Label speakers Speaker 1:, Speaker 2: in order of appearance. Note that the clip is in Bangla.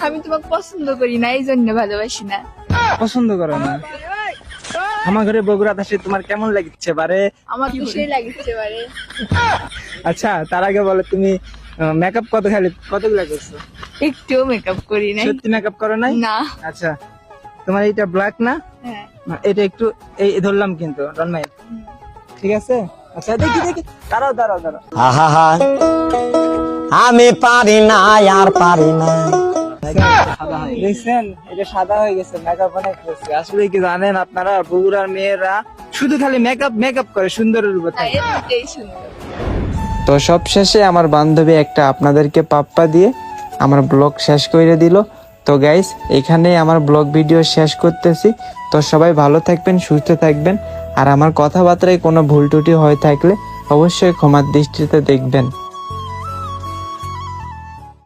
Speaker 1: আমি তোমাকে পছন্দ করি না, এই জন্য ভালোবাসি না।
Speaker 2: পছন্দ করো না? আমার ঘরে বগুড়াতে আসে তোমার কেমন লাগছে বারে?
Speaker 1: আমার তো সেই লাগছে বারে।
Speaker 2: আচ্ছা, তার আগে বলো তুমি মেকআপ কতগুলো করছো?
Speaker 1: একটুও মেকআপ করি নাই।
Speaker 2: সত্যি মেকআপ করো নাই?
Speaker 1: না।
Speaker 2: আচ্ছা, তোমার এইটা ব্ল্যাক না?
Speaker 1: হ্যাঁ।
Speaker 2: এটা একটু এই ধরলাম কিন্তু রনমাই, ঠিক আছে? আচ্ছা দেখি দাঁড়াও।
Speaker 3: আহা আমি পারি না আর পারি না।
Speaker 2: দেখছেন, এটা সাদা হয়ে গেছে, মেকআপ অনেক করছে। আসলে কি জানেন আপনারা, বগুড়ার মেয়েরা শুধু খালি মেকআপ করে, সুন্দরের উপর থাকে।
Speaker 1: এটাই সুন্দর।
Speaker 4: তো সব শেষে আমার বান্ধবী একটা আপনাদেরকে পাপ্পা দিয়ে আমার ব্লগ শেষ করে দিল। তো গাইস, এখানেই আমার ব্লগ ভিডিও শেষ করতেছি। তো সবাই ভালো থাকবেন, সুস্থ থাকবেন, আর আমার কথাবার্তায় কোনো ভুল ত্রুটি হয়ে থাকলে অবশ্যই ক্ষমার দৃষ্টিতে দেখবেন।